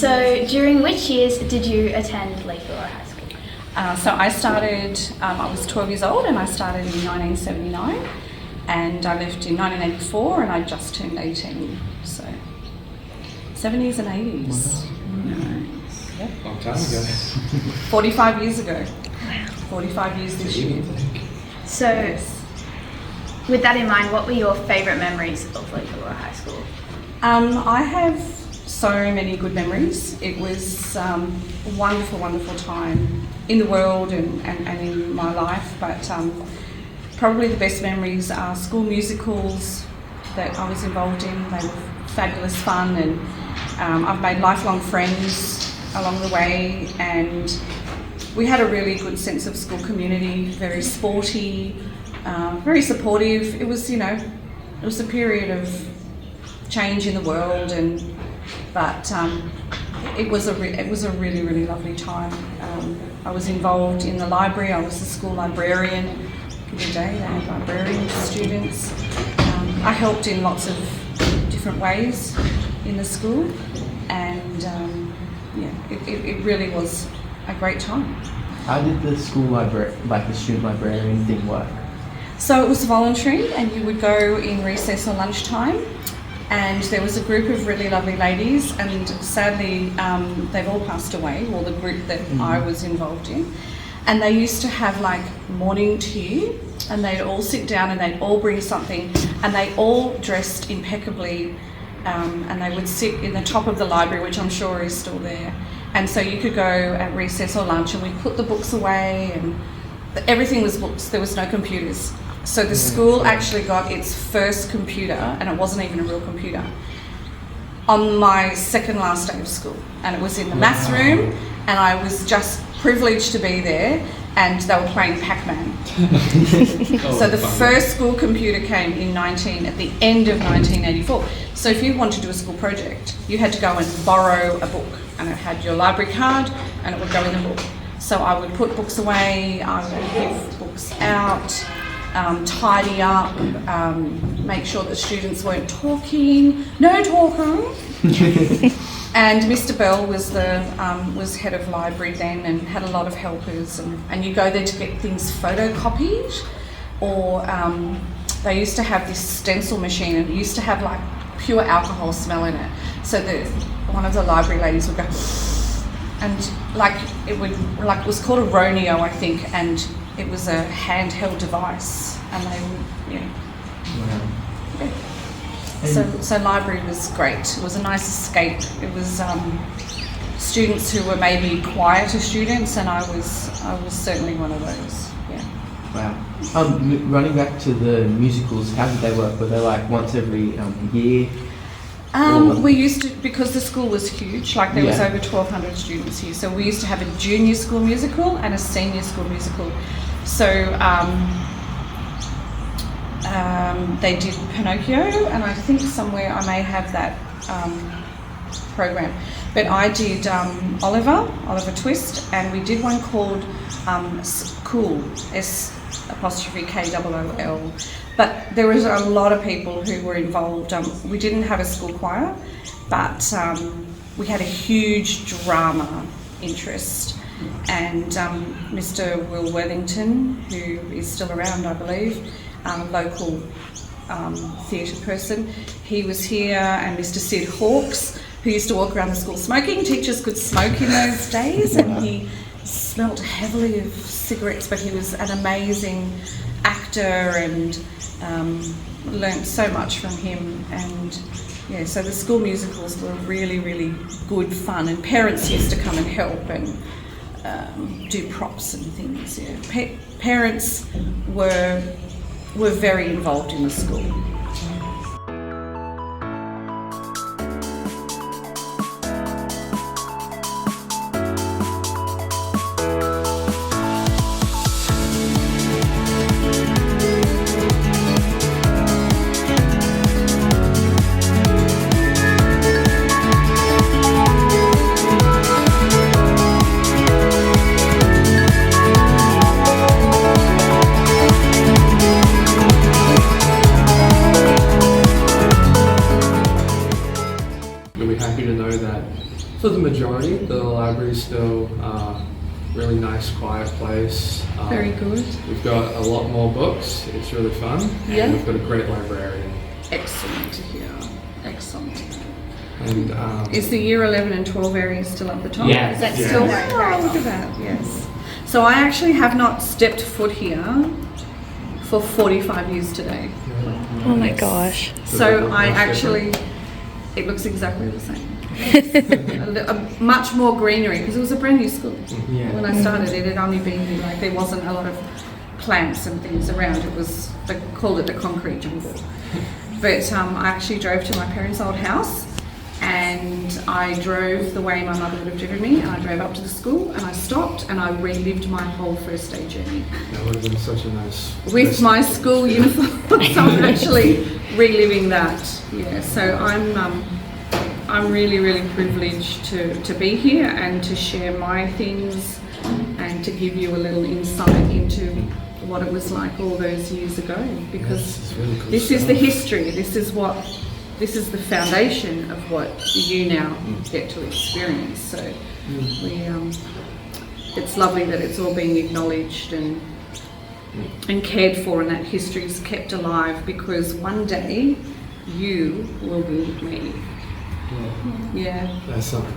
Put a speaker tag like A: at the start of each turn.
A: So during which years did you attend Leithville High School?
B: So I started, I was 12 years old and I started in 1979, and I left in 1984 and I just turned 18. So 70s and 80s.
C: Yep. Long time ago.
B: 45 years ago. 45 years this year.
A: So with that in mind, what were your favourite memories of Leithville High School?
B: I have so many good memories. It was a wonderful, wonderful time in the world and in my life, but probably the best memories are school musicals that I was involved in. They were fabulous fun, and I've made lifelong friends along the way, and we had a really good sense of school community, very sporty, very supportive. It was, it was a period of change in the world, but it was a really, really lovely time. I was involved in the library. I was the school librarian. Every day they had librarian students. I helped in lots of different ways in the school, and it really was a great time.
D: How did the school library, like the student librarian thing, work?
B: So it was voluntary, and you would go in recess or lunchtime, and there was a group of really lovely ladies, and sadly they've all passed away, or the group that I was involved in, and they used to have like morning tea, and they'd all sit down and they'd all bring something, and they all dressed impeccably, and they would sit in the top of the library, which I'm sure is still there, and so you could go at recess or lunch and we'd put the books away, and everything was books. There was no computers. So the school actually got its first computer, and it wasn't even a real computer, on my second last day of school. And it was in the maths room, and I was just privileged to be there, and they were playing Pac-Man. So the first school computer came at the end of 1984. So if you wanted to do a school project, you had to go and borrow a book, and it had your library card, and it would go in the book. So I would put books away, I would give books out, tidy up, make sure that students weren't talking, no talking. And Mr. Bell was was head of library then, and had a lot of helpers, and you go there to get things photocopied, or they used to have this stencil machine, and it used to have like pure alcohol smell in it. So one of the library ladies would go, and it was called a Roneo, I think, and it was a handheld device, and they would, So library was great. It was a nice escape. It was students who were maybe quieter students, and I was certainly one of those. Yeah.
D: Wow. Running back to the musicals, how did they work? Were they like once every year?
B: We used to, because the school was huge, like there was over 1,200 students here, so we used to have a junior school musical and a senior school musical. So they did Pinocchio, and I think somewhere I may have that program. But I did Oliver Twist, and we did one called Cool, S''KOOL. But there was a lot of people who were involved. We didn't have a school choir, but we had a huge drama interest. And Mr. Will Worthington, who is still around, I believe, local theatre person, he was here, and Mr. Sid Hawkes, who used to walk around the school smoking. Teachers could smoke in those days, and he smelt heavily of cigarettes, but he was an amazing actor, and learnt so much from him. And so the school musicals were really, really good fun, and parents used to come and help and do props and things. Parents were very involved in the school.
C: For the majority, the library is still really nice, quiet place.
B: Very good.
C: We've got a lot more books. It's really fun.
B: Yeah.
C: And we've got a great librarian.
B: Excellent to hear. Excellent.
C: And
B: Is the year 11 and 12 area still up the top?
D: Yeah.
A: Is that
C: Yeah.
A: still
B: Oh,
A: right?
B: look at that, yes. So I actually have not stepped foot here for 45 years today.
E: Oh my gosh.
B: So I actually, it looks exactly the same. Much more greenery because it was a brand new school.
D: Yeah.
B: When I started, it had only been here, like there wasn't a lot of plants and things around. It was, they called it the concrete jungle. But I actually drove to my parents' old house and I drove the way my mother would have driven me, and I drove up to the school and I stopped and I relived my whole first day journey
C: that would have been such a nice.
B: with my school uniform. So I'm actually reliving that. Yeah, so I'm really, really privileged to be here and to share my things and to give you a little insight into what it was like all those years ago, because
C: Yes, it's really cool
B: this is
C: stuff.
B: the history, this is the foundation of what you now get to experience. So it's lovely that it's all being acknowledged and cared for, and that history is kept alive, because one day you will be me. Yeah.
C: That's something.